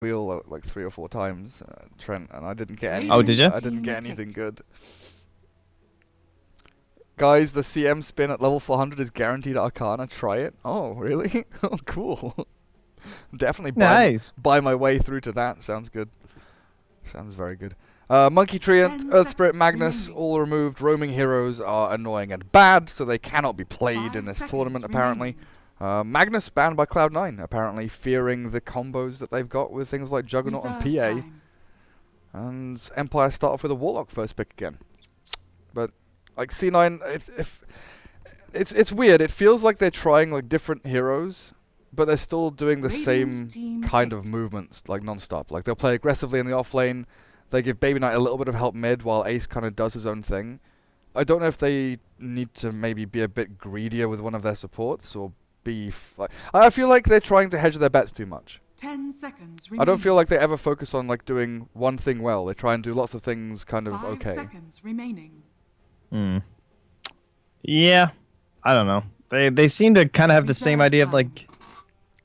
wheel like 3 or 4 times, Trent, and I didn't get anything. Oh, did you? I didn't get anything good. Guys, the CM spin at level 400 is guaranteed Arcana. Try it. Oh, really? Oh, cool. Definitely buy my way through to that. Sounds good. Sounds very good. Monkey Treant, Earth Spirit, Magnus, all removed. Roaming heroes are annoying and bad, so they cannot be played in this tournament, apparently. Magnus banned by Cloud9, apparently, fearing the combos that they've got with things like Juggernaut and PA. And Empire start off with a Warlock first pick again. But, like, C9, it's weird. It feels like they're trying, like, different heroes, but they're still doing the same kind of movements, like, non-stop. Like, they'll play aggressively in the offlane. They give Baby Knight a little bit of help mid while Ace kind of does his own thing. I don't know if they need to maybe be a bit greedier with one of their supports or be... I feel like they're trying to hedge their bets too much. 10 seconds I don't feel like they ever focus on like doing one thing well. They try and do lots of things kind of 5 okay. seconds remaining. Yeah, I don't know. They seem to kind of have the same idea of like...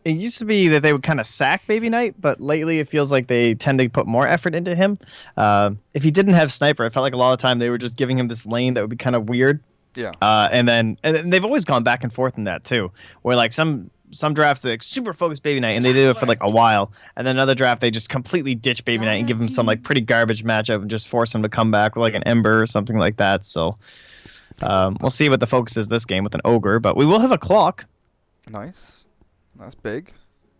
It used to be that they would kind of sack Baby Knight, but lately it feels like they tend to put more effort into him. If he didn't have Sniper, I felt like a lot of the time they were just giving him this lane that would be kind of weird. Yeah. And they've always gone back and forth in that too, where like some drafts they like, super focus Baby Knight and they do it for like a while, and then another draft they just completely ditch Baby Knight and give him some like pretty garbage matchup and just force him to come back with like an Ember or something like that. So we'll see what the focus is this game with an Ogre, but we will have a clock. Nice. That's big.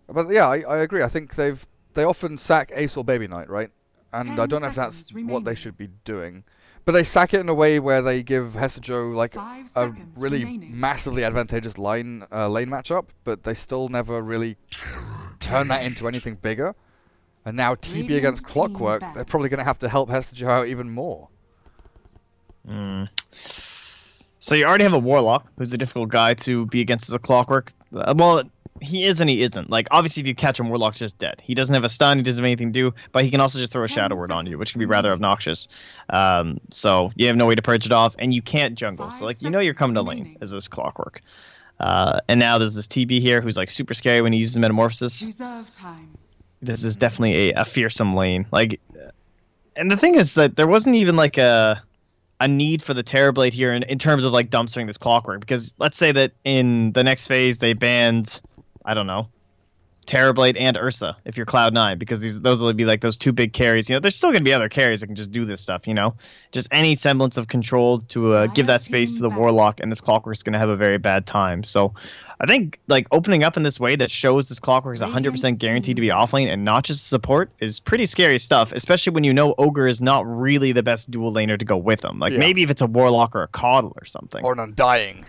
But yeah, I agree. I think they often sack Ace or Baby Knight, right? And I don't know if that's what they should be doing. But they sack it in a way where they give Hesajo like a really massively advantageous lane matchup, but they still never really turn that into anything bigger. And now TB against Clockwork, they're probably going to have to help Hesajo out even more. So you already have a Warlock, who's a difficult guy to be against as a Clockwork. Well, he is and he isn't. Like, obviously, if you catch him, Warlock's just dead. He doesn't have a stun, he doesn't have anything to do, but he can also just throw a Shadow Word on you, which can be rather obnoxious. So you have no way to purge it off, and you can't jungle. So, like, you know you're coming to lane as this Clockwork. And now there's this TB here who's, like, super scary when he uses Metamorphosis. This is definitely a fearsome lane. Like, and the thing is that there wasn't even, like, a need for the Terrorblade here in terms of like dumpstering this Clockwork, because let's say that in the next phase they banned, I don't know, Terrorblade and Ursa if you're Cloud9, because those will be like those two big carries. You know, there's still going to be other carries that can just do this stuff, you know, just any semblance of control to give that space to the Warlock, and this Clockwork's going to have a very bad time. So I think like opening up in this way that shows this Clockwork is 100% guaranteed to be offlane and not just support is pretty scary stuff, especially when you know Ogre is not really the best dual laner to go with him. Like maybe if it's a Warlock or a Coddle or something. Or an Undying.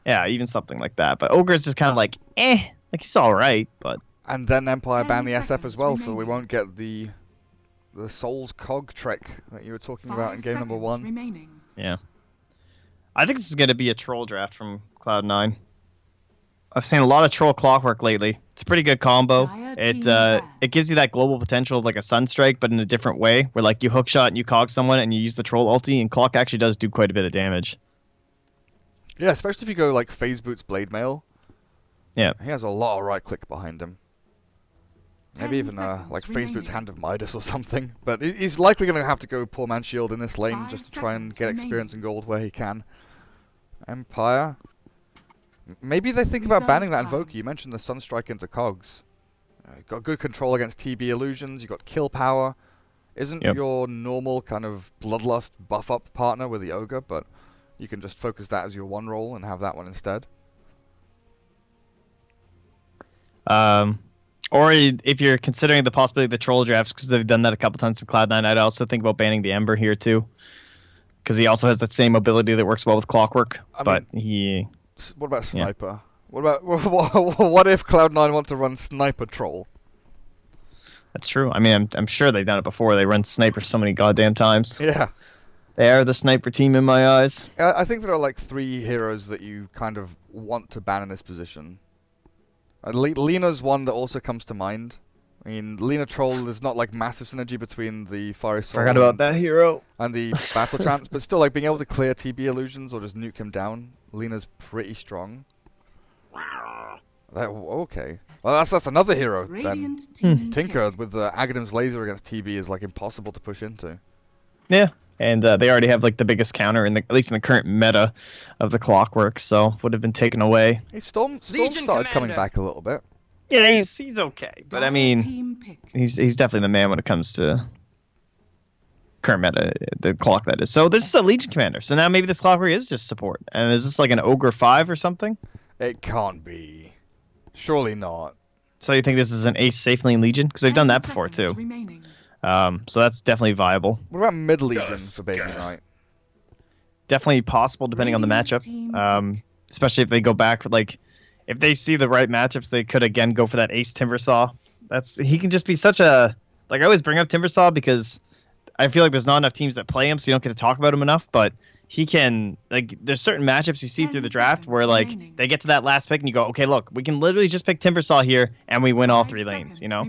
Yeah, even something like that. But Ogre is just kind of like, like he's all right, but... And then Empire banned the SF as well, so we won't get the Souls Cog trick that you were talking about in game number 1. Yeah. I think this is going to be a troll draft from Cloud9. I've seen a lot of troll Clockwork lately. It's a pretty good combo. It gives you that global potential of like a Sunstrike, but in a different way, where like you hookshot and you cog someone and you use the troll ulti, and Clock actually does do quite a bit of damage. Yeah, especially if you go like Phase Boots Blade Mail. Yeah. He has a lot of right click behind him. Maybe even like Phase Boots Hand of Midas or something. But he's likely going to have to go Poor Man Shield in this lane just to try and get experience and gold where he can. Empire. Maybe they think about banning that Invoker. You mentioned the Sunstrike into Cogs. Got good control against TB illusions. You got kill power. Isn't your normal kind of Bloodlust buff up partner with the Ogre, but you can just focus that as your one role and have that one instead. Or if you're considering the possibility of the troll drafts, because they've done that a couple times with Cloud9, I'd also think about banning the Ember here too, because he also has that same ability that works well with Clockwork. What about Sniper? What about what if Cloud9 want to run Sniper Troll? That's true. I mean, I'm sure they've done it before. They run Sniper so many goddamn times. Yeah. They are the Sniper team in my eyes. I think there are like 3 heroes that you kind of want to ban in this position. Lena's one that also comes to mind. I mean, Lena Troll is not like massive synergy between the Fiery Soul Forgot about that hero. And the Battle Trance, but still like being able to clear TB illusions or just nuke him down, Lena's pretty strong. Okay. Well, that's another hero then. Radiant team Tinker pick. with the Aghanim's laser against TB is like impossible to push into. Yeah, and they already have like the biggest counter at least in the current meta of the Clockwork, so would have been taken away. Hey, Storm started coming back a little bit. Yeah, he's okay, but I mean, Team pick. he's definitely the man when it comes to current meta, the clock that is. So this is a Legion commander. So now maybe this Clockwork is just support. And is this like an Ogre 5 or something? It can't be. Surely not. So you think this is an Ace safe lane Legion? Because they've done that before too. Remaining. So that's definitely viable. What about mid Legion for Baby Knight? Definitely possible depending on the matchup. Especially if they go back for like, if they see the right matchups, they could again go for that Ace Timbersaw. He can just be such a, like I always bring up Timbersaw because I feel like there's not enough teams that play him, so you don't get to talk about him enough. But he can, like, there's certain matchups you see through the draft where, like, they get to that last pick and you go, okay, look, we can literally just pick Timbersaw here and we win all 3 lanes, you know?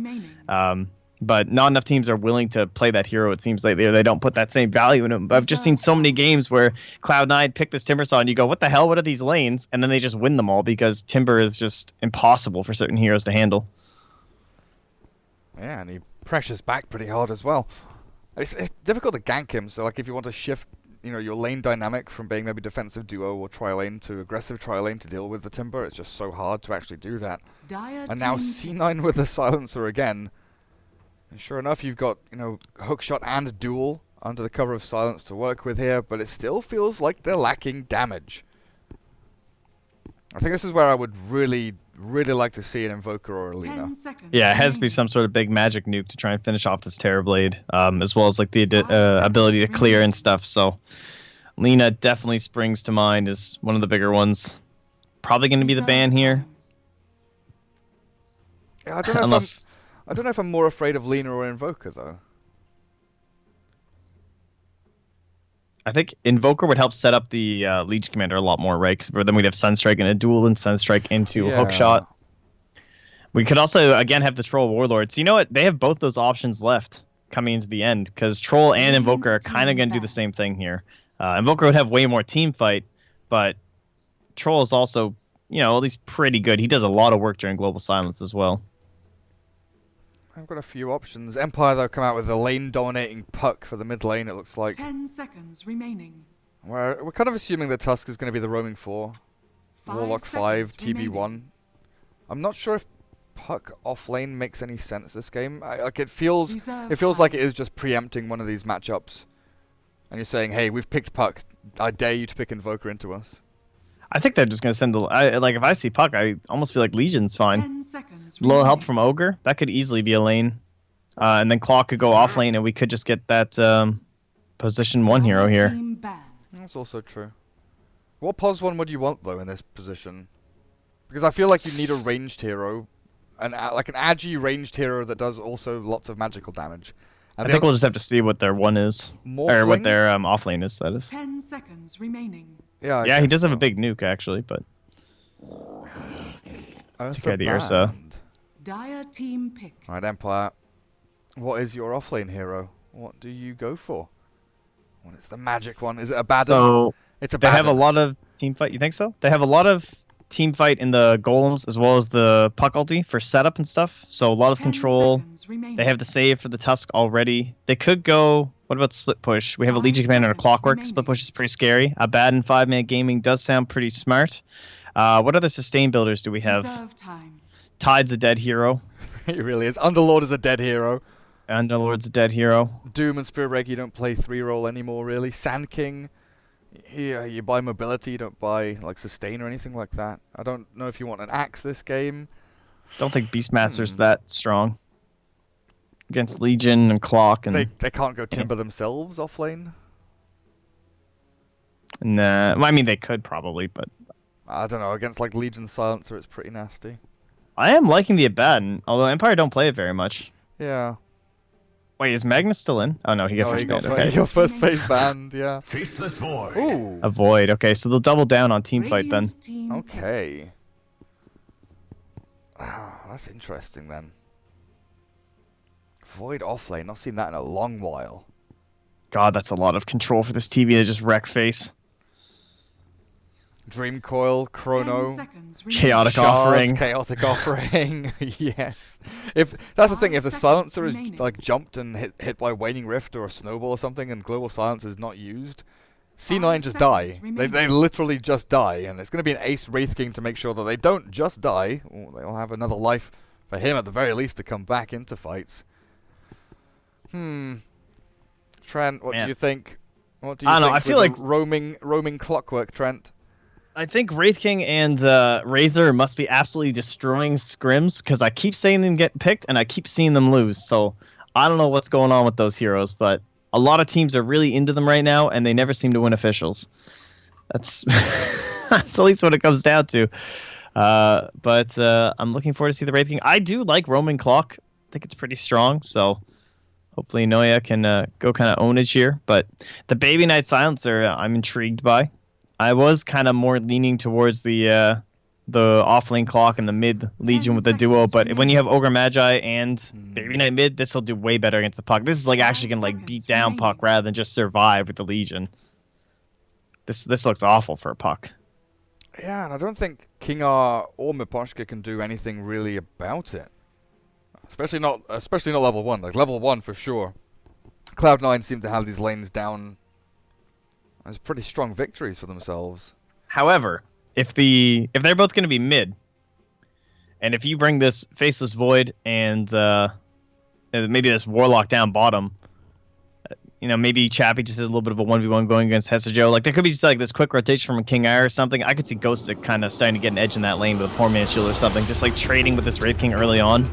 But not enough teams are willing to play that hero. It seems like they don't put that same value in him. But I've just seen so many games where Cloud9 pick this Timbersaw and you go, what the hell? What are these lanes? And then they just win them all because Timber is just impossible for certain heroes to handle. Yeah, and he pressures back pretty hard as well. It's difficult to gank him, so like if you want to shift, you know, your lane dynamic from being maybe defensive duo or tri-lane to aggressive tri-lane to deal with the Timber, it's just so hard to actually do that. And now C9 with the silencer again. And sure enough, you've got, you know, hookshot and duel under the cover of silence to work with here, but it still feels like they're lacking damage. I think this is where I would really like to see an Invoker or a Lina. Yeah, it has to be some sort of big magic nuke to try and finish off this Terrorblade, as well as like the ability to clear and stuff. So Lina definitely springs to mind as one of the bigger ones. Probably going to be the ban here. Yeah, I don't know if I'm more afraid of Lina or Invoker though. I think Invoker would help set up the Legion Commander a lot more, right? Because then we'd have Sunstrike and a duel and Sunstrike into Hookshot. We could also, again, have the Troll Warlords. You know what? They have both those options left coming into the end, because Troll and Invoker are kind of going to do the same thing here. Invoker would have way more team fight, but Troll is also, you know, at least pretty good. He does a lot of work during Global Silence as well. I've got a few options. Empire, though, come out with a lane-dominating puck for the mid lane, it looks like. 10 seconds remaining. We're kind of assuming that Tusk is going to be the roaming 4. Warlock 5, TB1. I'm not sure if puck off lane makes any sense this game. It feels like it is just preempting one of these matchups. And you're saying, hey, we've picked puck. I dare you to pick Invoker into us. I think they're just going to send the... like, if I see puck, I almost feel like Legion's fine. 10 seconds A little help from Ogre. That could easily be a lane. And then Claw could go off lane, and we could just get that position 1 hero here. That's also true. What pos 1 would you want, though, in this position? Because I feel like you need a ranged hero. Like an agi ranged hero that does also lots of magical damage. I think we'll just have to see what their 1 is. Or what their off lane is, that is. 10 seconds remaining. Yeah, he does have a big nuke, actually, but... Okay, the Ursa. Dire team pick. Alright, Empire. What is your offlane hero? What do you go for? Well, it's the magic one. Is it a bad So, it's a they have a lot of team fight. You think so? They have a lot of team fight in the golems as well as the puck ulti for setup and stuff. So a lot of control. They have the save for the Tusk already. They could go... What about split push? We have a Legion Commander and a Clockwork. Split push is pretty scary. Abaddon 5-man gaming does sound pretty smart. What other sustain builders do we have? Tide's a dead hero. He really is. Underlord is a dead hero. Underlord's a dead hero. Doom and Spirit Reg, you don't play 3-roll anymore, really. Sand King, you buy mobility, you don't buy like sustain or anything like that. I don't know if you want an axe this game. Don't think Beastmaster's that strong against Legion and Clock, and they can't go Timber themselves off lane. Nah, well, I mean they could probably, but I don't know. Against like Legion Silencer, it's pretty nasty. I am liking the Abaddon, although Empire don't play it very much. Yeah. Wait, is Magnus still in? Oh no, he got first banned. Okay, your first phase banned. Yeah. Faceless Void. Ooh. A Void. Okay, so they'll double down on team fight then. Okay. That's interesting then. Void offlane. Not seen that in a long while. God, that's a lot of control for this TV to just wreck face. Dream Coil, Chrono, Chaotic Shards, Offering. Chaotic Offering. Yes. If that's the thing, if the silencer is like jumped and hit by Waning Rift or a Snowball or something, and Global Silence is not used, C9 just die. They literally just die, and it's going to be an Ace Wraith King to make sure that they don't just die. They'll have another life for him at the very least to come back into fights. Trent, what do you think? What do you I don't think know. I feel like roaming clockwork, Trent? I think Wraith King and Razor must be absolutely destroying scrims because I keep seeing them get picked and I keep seeing them lose. So I don't know what's going on with those heroes, but a lot of teams are really into them right now, and they never seem to win officials. That's that's at least what it comes down to. But I'm looking forward to see the Wraith King. I do like roaming clock. I think it's pretty strong. So hopefully Noya can go kind of ownage here. But the Baby Knight Silencer, I'm intrigued by. I was kind of more leaning towards the off-lane clock and the mid Legion with the duo, but when you have Ogre Magi and Baby Knight mid, this will do way better against the Puck. This is like actually gonna like beat down Puck rather than just survive with the Legion. This looks awful for a Puck. Yeah, and I don't think King R or Miposhka can do anything really about it. Especially not level 1. Like level 1 for sure. Cloud9 seem to have these lanes down as pretty strong victories for themselves. However, if they're both going to be mid, and if you bring this Faceless Void and maybe this Warlock down bottom, maybe Chappie just has a little bit of a 1v1 going against Hessajo. Like there could be just like this quick rotation from a King Ire or something. I could see Ghostic kind of starting to get an edge in that lane with a Poor Man's Shield or something, just like trading with this Wraith King early on.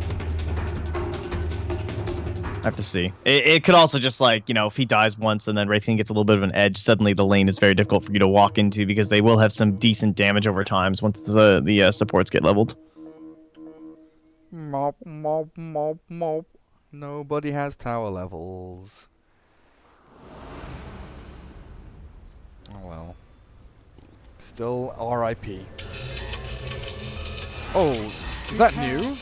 I have to see. It could also just like, if he dies once and then Wraith King gets a little bit of an edge, suddenly the lane is very difficult for you to walk into because they will have some decent damage over times once the supports get leveled. Mop, mop, mop, mop. Nobody has tower levels. Oh well. Still RIP. Oh, is that new?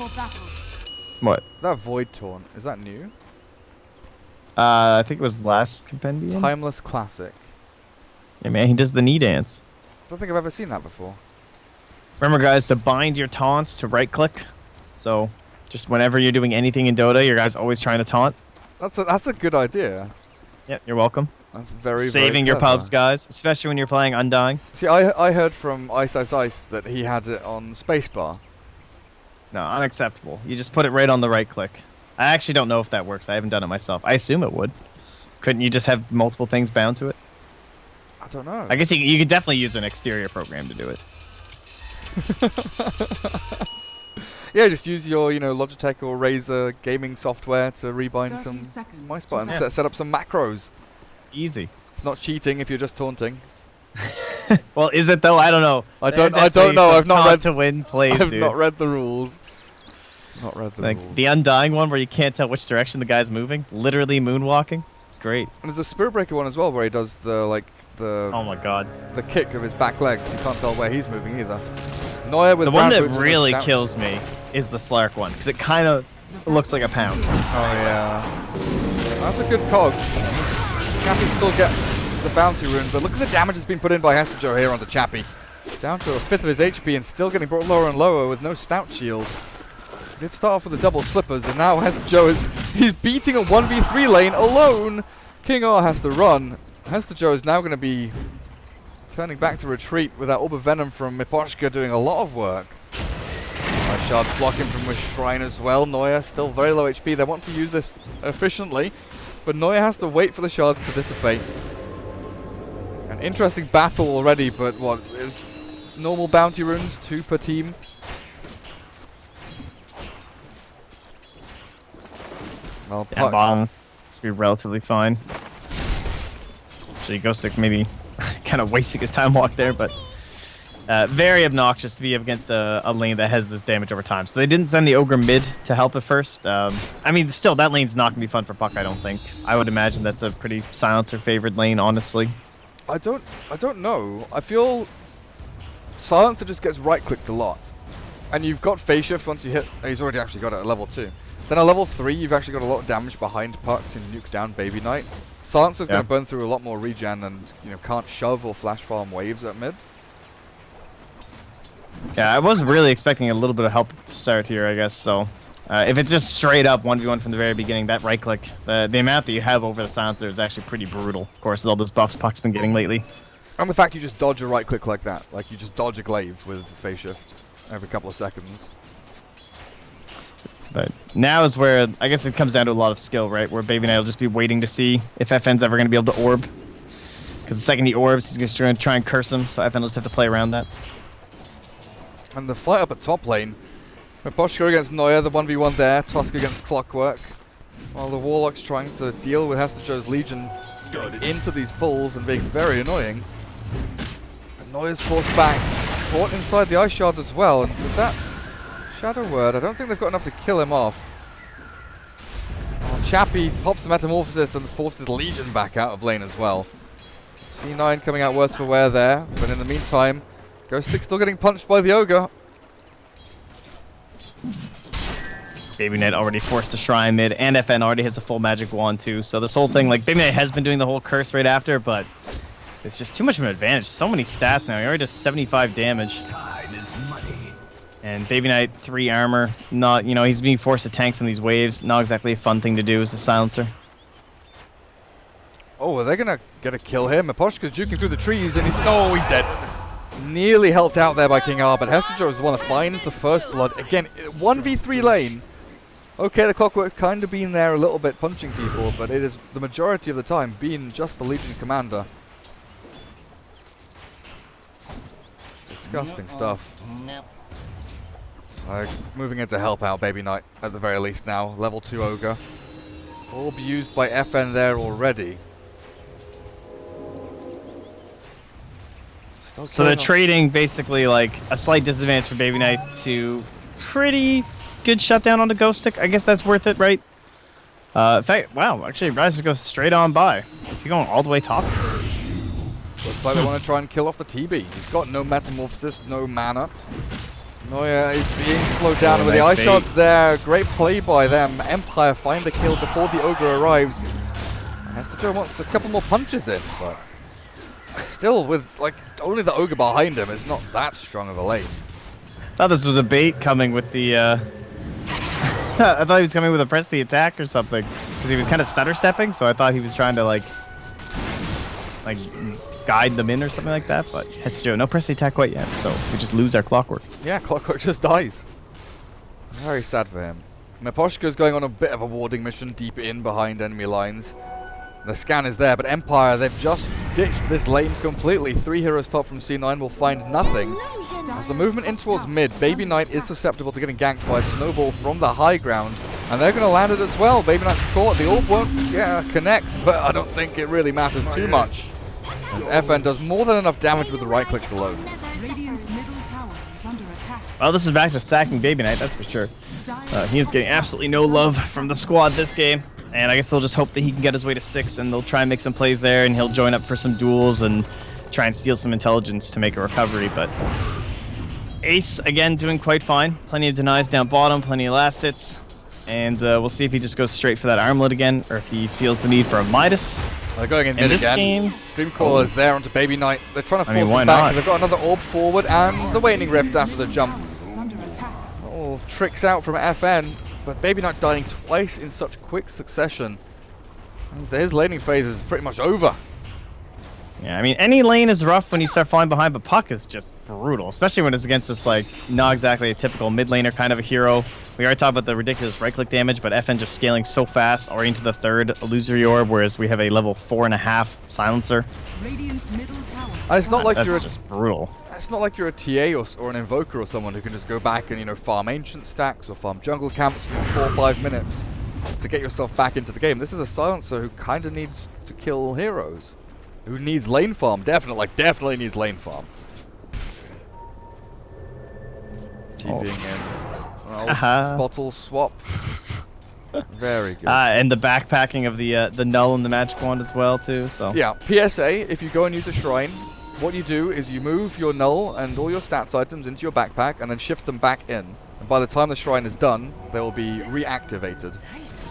What? That Void Taunt, is that new? I think it was last compendium. Timeless Classic. Yeah, man, he does the knee dance. Don't think I've ever seen that before. Remember, guys, to bind your taunts to right-click. So, just whenever you're doing anything in Dota, your guy's always trying to taunt. That's a good idea. Yep, you're welcome. That's very saving your pubs, guys, especially when you're playing Undying. See, I heard from Ice Ice Ice that he had it on spacebar. No, unacceptable. You just put it right on the right click. I actually don't know if that works. I haven't done it myself. I assume it would. Couldn't you just have multiple things bound to it? I don't know. I guess you could definitely use an exterior program to do it. Yeah, just use your, Logitech or Razer gaming software to rebind some mice buttons, set up some macros. Easy. It's not cheating if you're just taunting. Well, is it though? I don't know. I don't know. I've not read to win plays. I've not read the rules. Not read the rules. The Undying one where you can't tell which direction the guy's moving, literally moonwalking. It's great. And there's the Spirit Breaker one as well, where he does the oh my god, the kick of his back legs. You can't tell where he's moving either. Noya with the one that really kills me is the Slark one because it kind of looks like a pound. Oh yeah, that's a good cogs. Chappie still gets the bounty rune, but look at the damage that's been put in by Hessajo here onto Chappie. Down to a fifth of his HP and still getting brought lower and lower with no stout shield. He did start off with the double slippers, and now Hessajo he's beating a 1v3 lane alone. King R has to run. Hessajo is now going to be turning back to retreat with that Orb of Venom from Miposhka doing a lot of work. Nice shards blocking from Wish Shrine as well. Noya still very low HP. They want to use this efficiently, but Noya has to wait for the shards to dissipate. An interesting battle already, but what is normal bounty runes, 2 per team. Well, yeah, bottom should be relatively fine. So Ghostic maybe kind of wasting his time walk there, but very obnoxious to be up against a lane that has this damage over time. So they didn't send the Ogre mid to help at first. I mean, still, that lane's not going to be fun for Puck, I don't think. I would imagine that's a pretty Silencer-favored lane, honestly. I don't know. I feel Silencer just gets right-clicked a lot. And you've got Phase Shift once you hit... he's already actually got it at level 2. Then at level 3, you've actually got a lot of damage behind Puck to nuke down Baby Knight. Silencer's going to burn through a lot more regen and, can't shove or flash farm waves at mid. Yeah, I was really expecting a little bit of help to start here, I guess. So, if it's just straight up 1v1 from the very beginning, that right click, the amount that you have over the silencer is actually pretty brutal. Of course, with all those buffs Puck's been getting lately. And the fact you just dodge a right click like that, like you just dodge a glaive with phase shift every couple of seconds. But now is where I guess it comes down to a lot of skill, right? Where Baby Knight will just be waiting to see if FN's ever going to be able to orb. Because the second he orbs, he's going to try and curse him, so FN will just have to play around that. And the fight up at top lane, Boschko against Neuer, the 1v1 there, Tusk against Clockwork. While the Warlock's trying to deal with Hesterjo's Legion into these pulls and being very annoying. And Neuer's forced back, caught inside the ice shards as well, and with that Shadow Word, I don't think they've got enough to kill him off. Chappie pops the Metamorphosis and forces Legion back out of lane as well. C9 coming out worse for wear there, but in the meantime, Ghost Stick still getting punched by the Ogre. Baby Knight already forced the Shrine mid, and FN already has a full magic wand too, so this whole thing, like, Baby Knight has been doing the whole curse right after, but it's just too much of an advantage. So many stats now. He already does 75 damage. Time is money. And Baby Knight, 3 armor. Not, you know, he's being forced to tank some of these waves. Not exactly a fun thing to do as a silencer. Oh, are they gonna get a kill here? Maposhka's juking through the trees, and he's dead. Nearly helped out there by King R, but Hesterjo is the one that finds the first blood. Again, 1v3 lane. Okay, the Clockwork kind of been there a little bit punching people, but it is the majority of the time been just the Legion Commander. Disgusting stuff. Moving in to help out Baby Knight at the very least now. Level 2 Ogre. Orb used by FN there already. So they're trading basically like a slight disadvantage for Baby Knight to pretty good shutdown on the Ghost Stick. I guess that's worth it, right? In fact, wow, actually Rise goes straight on by. Is he going all the way top? Looks like they want to try and kill off the TB. He's got no Metamorphosis, no mana. Neuer is being slowed down with the ice shots there. Great play by them. Empire find the kill before the Ogre arrives. Hesterjo wants a couple more punches in, but still with like only the Ogre behind him, it's not that strong of a lane. Thought this was a bait coming with the I thought he was coming with a press the attack or something, because he was kind of stutter stepping, so I thought he was trying to like guide them in or something like that, but Hesterjo, no press the attack quite yet, so we just lose our Clockwork. Yeah, Clockwork just dies. Very sad for him. Maposhka's going on a bit of a warding mission deep in behind enemy lines. The scan is there, but Empire, they've just ditched this lane completely. 3 heroes top from C9 will find nothing. As the movement in towards mid, Baby Knight is susceptible to getting ganked by a snowball from the high ground, and they're going to land it as well. Baby Knight's caught, the orb won't connect, but I don't think it really matters too much, as FN does more than enough damage with the right clicks alone. Radiant's middle tower is under attack. Well, this is back to sacking Baby Knight, that's for sure. He is getting absolutely no love from the squad this game. And I guess they'll just hope that he can get his way to 6, and they'll try and make some plays there, and he'll join up for some duels and try and steal some intelligence to make a recovery. But Ace, again, doing quite fine. Plenty of denies down bottom, plenty of last hits. And we'll see if he just goes straight for that armlet again, or if he feels the need for a Midas. They're going in mid this again. Game, Dreamcaller is there onto Baby Knight. They're trying to force him back. They've got another orb forward, and the Waning Rift after the jump. Oh, tricks out from FN. But Baby Knight dying twice in such quick succession. His laning phase is pretty much over. Yeah, I mean, any lane is rough when you start falling behind, but Puck is just brutal, especially when it's against this, like, not exactly a typical mid laner kind of a hero. We already talked about the ridiculous right-click damage, but FN just scaling so fast, already into the 3rd illusory orb, whereas we have a level 4.5 silencer. Radiant's middle tower. And it's not like That's just brutal. It's not like you're a TA or an invoker or someone who can just go back and, you know, farm ancient stacks or farm jungle camps for 4 or 5 minutes to get yourself back into the game. This is a silencer who kind of needs to kill heroes, who needs lane farm. Definitely needs lane farm. TPing in. Bottle swap. Very good. And the backpacking of the null and the magic wand as well too. So yeah. PSA: if you go and use a shrine, what you do is you move your null and all your stats items into your backpack and then shift them back in. And by the time the shrine is done, they will be reactivated.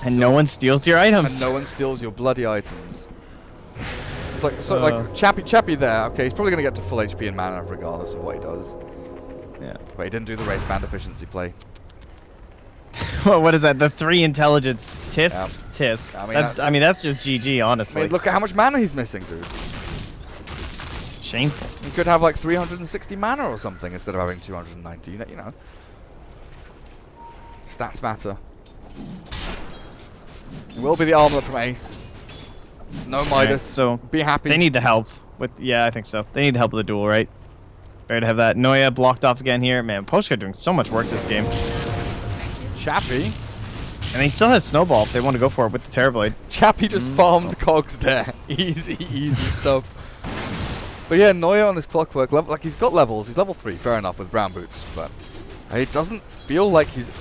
And no one steals your items. And no one steals your bloody items. It's like Chappie there. Okay, he's probably gonna get to full HP and mana regardless of what he does. Yeah. But he didn't do the Wraith Band efficiency play. What is that? The 3 intelligence tisk? Yeah. Tisk. I mean, that's just GG, honestly. I mean, look at how much mana he's missing, dude. Shameful. He could have like 360 mana or something instead of having 290. You know. Stats matter. It will be the armlet from Ace. No Midas. Right, so be happy. They need the help with. Yeah, I think so. They need the help with the duel, right? Better to have that. Noya blocked off again here. Man, Poshka doing so much work this game. Chappie. And he still has Snowball if they want to go for it with the Terrorblade. Chappie just farmed cogs there. Easy stuff. But yeah, Noya on this Clockwork level, like he's got levels. He's level 3, fair enough, with brown boots. But it doesn't feel like he's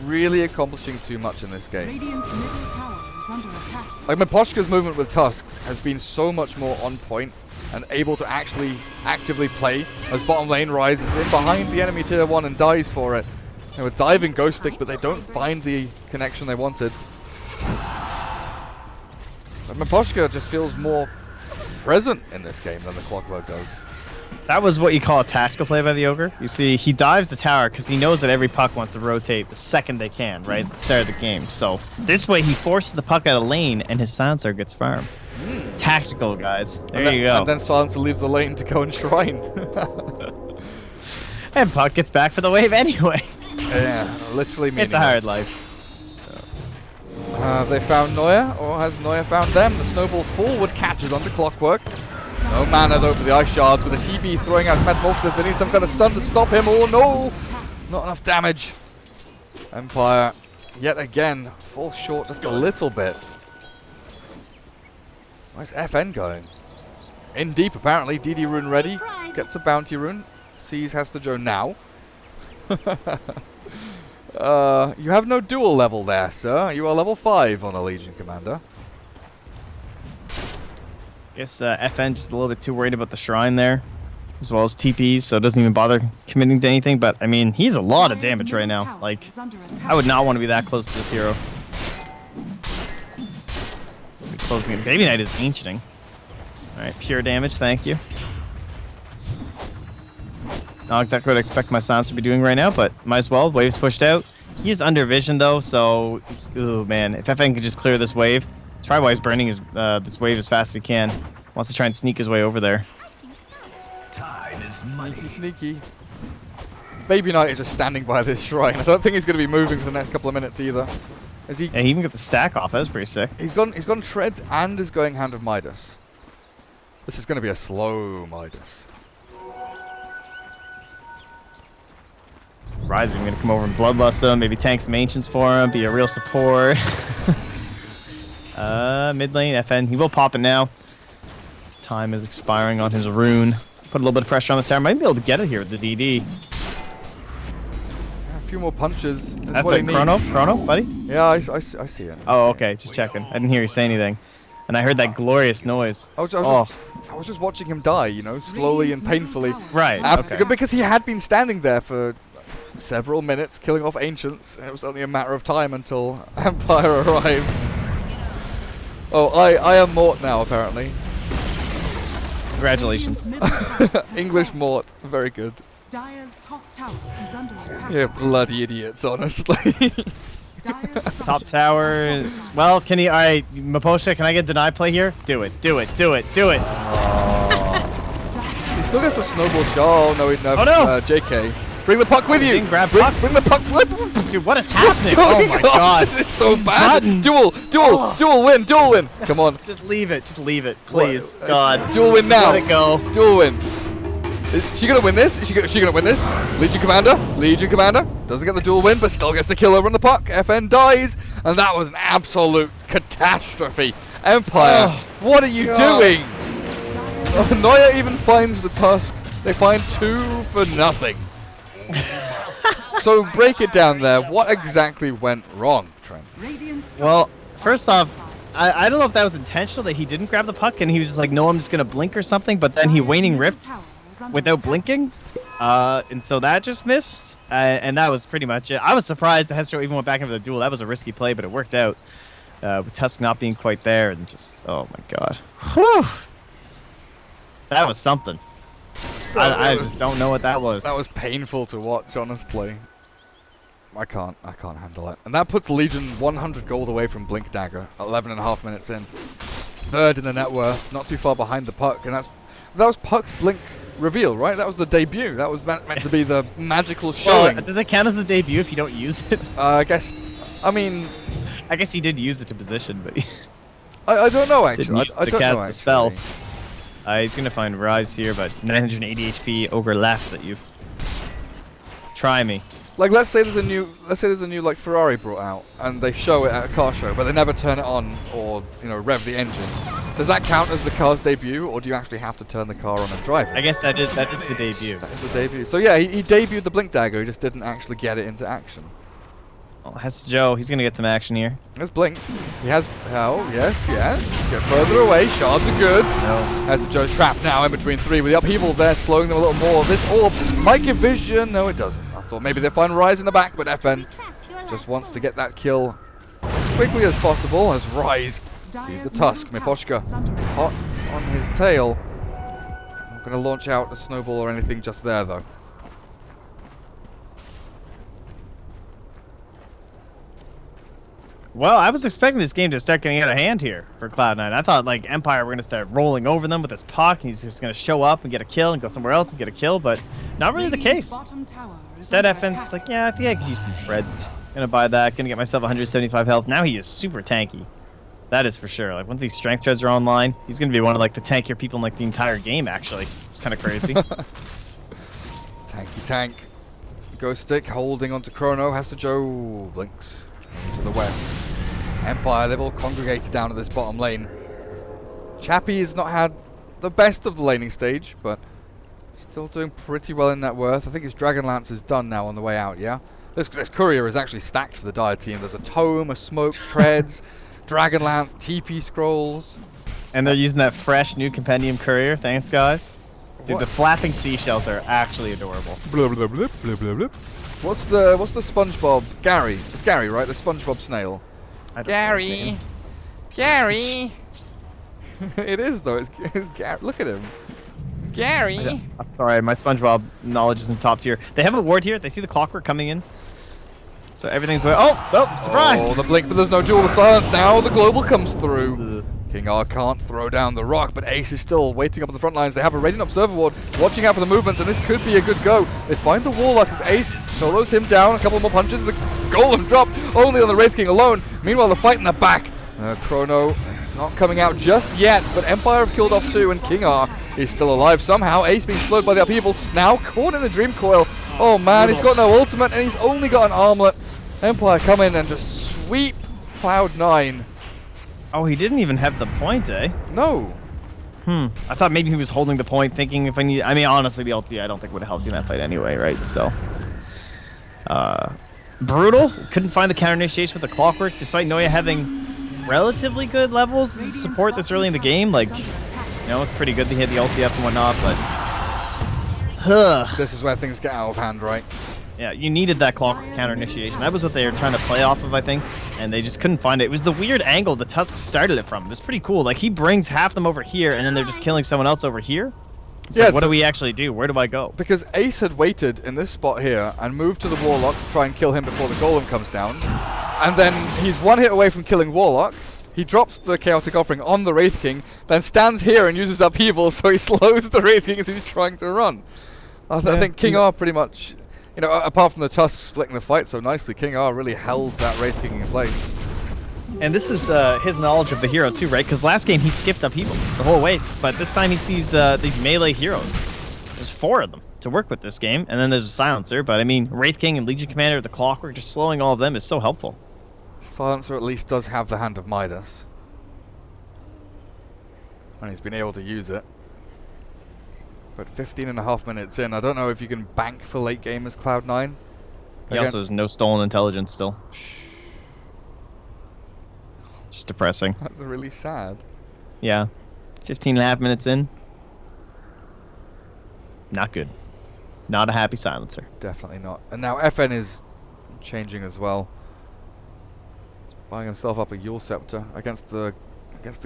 really accomplishing too much in this game. Radiant's middle tower is under attack. Like Miposhka's movement with Tusk has been so much more on point and able to actually actively play as bottom lane rises in behind the enemy tier 1 and dies for it. They were diving Ghost Stick, but they don't find the connection they wanted. But Miposhka just feels more present in this game than the Clockwork does. That was what you call a tactical play by the Ogre. You see, he dives the tower because he knows that every puck wants to rotate the second they can, right? At the start of the game. So this way he forces the puck out of lane and his Silencer gets farmed. Tactical, guys. There you go. And then Silencer leaves the lane to go and Shrine. And puck gets back for the wave anyway. Yeah, literally meaningless. It's a hard life. Have they found Noya, or has Noya found them? The snowball forward catches onto Clockwork. No mana though for the Ice Shards, with a TB throwing out his Metamorphosis. They need some kind of stun to stop him. Oh no! Not enough damage. Empire, yet again, falls short just a little bit. Where's FN going? In deep apparently. DD rune ready. Gets a bounty rune. Sees has to go now. You have no dual level there, sir. You are level 5 on a Legion Commander. Guess FN just a little bit too worried about the Shrine there, as well as TPs, so doesn't even bother committing to anything. But I mean, he's a lot of damage right now. Like, I would not want to be that close to this hero. Closing it. Baby Knight is ancienting. Alright, pure damage, thank you. Not exactly what I expect my Silencer to be doing right now, but might as well. Wave's pushed out. He's under vision though, so ooh man, if FN can just clear this wave. That's probably why he's burning his this wave as fast as he can. Wants to try and sneak his way over there. Sneaky. Baby Knight is just standing by this shrine. I don't think he's going to be moving for the next couple of minutes either. Is he? Yeah, he even got the stack off. That was pretty sick. He's gone Treads and is going Hand of Midas. This is going to be a slow Midas. Rising going to come over and bloodlust him, maybe tank some Ancients for him, be a real support. Mid lane, FN, he will pop it now. His time is expiring on his rune. Put a little bit of pressure on the tower. Might be able to get it here with the DD. A few more punches. That's like Chrono, buddy? Yeah, I see it. Oh, okay, just checking. I didn't hear you say anything. And I heard that glorious noise. I was just watching him die, you know, slowly and painfully. Right, okay. Because he had been standing there for several minutes killing off Ancients, and it was only a matter of time until Empire arrives. Oh, I am Mort now, apparently. Congratulations. English Mort. Very good. Dire's top tower is under attack. Yeah, bloody idiots, honestly. Top tower. Well, can he? Alright, Miposhka, can I get deny play here? Do it. Do it. Do it. Do it. He still gets the snowball shot. Oh, no, oh, no. JK. Bring the puck with you! Grab puck. Bring the puck with. Dude, what is happening? Oh my god. This is so bad. Duel win. Come on. Just leave it, please. God. Duel win now. Let it go. Duel win. Is she gonna win this? Is she gonna win this? Legion Commander. Doesn't get the duel win, but still gets the kill over on the puck. FN dies, and that was an absolute catastrophe. Empire, what are you doing? Noya even finds the Tusk. They find 2 for nothing. So break it down there. What exactly went wrong, Trent? Well, first off, I don't know if that was intentional that he didn't grab the puck and he was just like, no, I'm just gonna blink or something. But then he waning rift without blinking, and so that just missed. And that was pretty much it. I was surprised that Hestro even went back into the duel. That was a risky play, but it worked out. With Tusk not being quite there, and just oh my god, whew, that was something. I just don't know what that was. That was painful to watch, honestly. I can't handle it. And that puts Legion 100 gold away from Blink Dagger, 11.5 minutes in. Third in the net worth, not too far behind the Puck, and that was Puck's Blink reveal, right? That was the debut. That was meant to be the magical showing. Well, does it count as a debut if you don't use it? I guess he did use it to position, but I don't know actually. I don't know the spell. He's gonna find Rise here, but 980 HP. Ogre laughs at you. Try me. Like let's say there's a new like Ferrari brought out and they show it at a car show, but they never turn it on or rev the engine. Does that count as the car's debut, or do you actually have to turn the car on and drive it? I guess that is the debut. That is the debut. So yeah, he debuted the Blink Dagger. He just didn't actually get it into action. Oh, that's Joe. He's gonna get some action here. There's Blink. He has. Oh yes. Get further away. Shards are good. No. As Joe's trapped now in between three with the upheaval there, slowing them a little more. This orb might give vision. No, it doesn't. I thought maybe they'd find Rise in the back, but FN just wants to get that kill as quickly as possible as Rise sees the Tusk. Miposhka hot on his tail. Not going to launch out a snowball or anything just there, though. Well, I was expecting this game to start getting out of hand here for Cloud9. I thought like Empire were going to start rolling over them with this puck. He's just going to show up and get a kill and go somewhere else and get a kill, but not really the case. Instead, FN's like, yeah, I think I could use some shreds. Gonna buy that. Gonna get myself 175 health. Now he is super tanky. That is for sure. Like once these strength treads are online, he's gonna be one of like the tankier people in like the entire game. Actually, it's kind of crazy. Tanky tank. Ghost Stick holding onto Chrono. Has to Joe blinks to the west. Empire, they've all congregated down at this bottom lane. Chappie has not had the best of the laning stage, but still doing pretty well in net worth. I think his Dragon Lance is done now on the way out, yeah? This courier is actually stacked for the Dire team. There's a Tome, a Smoke, Treads, Dragon Lance, TP Scrolls. And they're using that fresh new Compendium courier. Thanks, guys. Dude, the flapping seashells are actually adorable. Blah, blah, blah, blah, blah, blah. What's the SpongeBob? Gary. It's Gary, right? The SpongeBob snail. Gary. Gary. It is though. It's Gary. Look at him. Gary. I'm sorry, my SpongeBob knowledge isn't top tier. They have a ward here. They see the clockwork coming in. So everything's way. Oh, surprise! Oh, the blink, but there's no duel of silence now. The global comes through. King R can't throw down the rock, but Ace is still waiting up on the front lines. They have a Radiant Observer ward, watching out for the movements, and this could be a good go. They find the Warlock as Ace solos him down. A couple more punches. The Golem dropped only on the Wraith King alone. Meanwhile, the fight in the back. Chrono not coming out just yet, but Empire have killed off two, and King R is still alive somehow. Ace being slowed by the upheaval. Now caught in the Dream Coil. Oh man, he's got no ultimate, and he's only got an armlet. Empire come in and just sweep Cloud9. Oh, he didn't even have the point, eh? No. I thought maybe he was holding the point, thinking if I need. I mean, honestly, the ulti I don't think would have helped you in that fight anyway, right? So, brutal. Couldn't find the counter initiation with the clockwork, despite Noya having relatively good levels to support this early in the game. Like, it's pretty good to hit the ulti up and whatnot, but this is where things get out of hand, right? Yeah, you needed that clockwork counter initiation. That was what they were trying to play off of, I think, and they just couldn't find it. It was the weird angle the Tusk started it from. It was pretty cool. Like, he brings half them over here, and then they're just killing someone else over here. Yeah. Like, what do we actually do? Where do I go? Because Ace had waited in this spot here and moved to the Warlock to try and kill him before the Golem comes down. And then he's one hit away from killing Warlock. He drops the Chaotic Offering on the Wraith King, then stands here and uses upheaval, so he slows the Wraith King as he's trying to run. I think King R pretty much... apart from the Tusk splitting the fight so nicely, King R really held that Wraith King in place. And this is his knowledge of the hero too, right? Because last game he skipped upheaval the whole way, but this time he sees these melee heroes. There's 4 of them to work with this game, and then there's a Silencer, but I mean, Wraith King and Legion Commander, the Clockwork, just slowing all of them is so helpful. Silencer at least does have the Hand of Midas. And he's been able to use it. But 15.5 minutes in, I don't know if you can bank for late game as Cloud9. He also has no stolen intelligence still. Just depressing. That's really sad. Yeah. 15.5 minutes in. Not good. Not a happy Silencer. Definitely not. And now FN is changing as well. He's buying himself up a Yule Scepter against the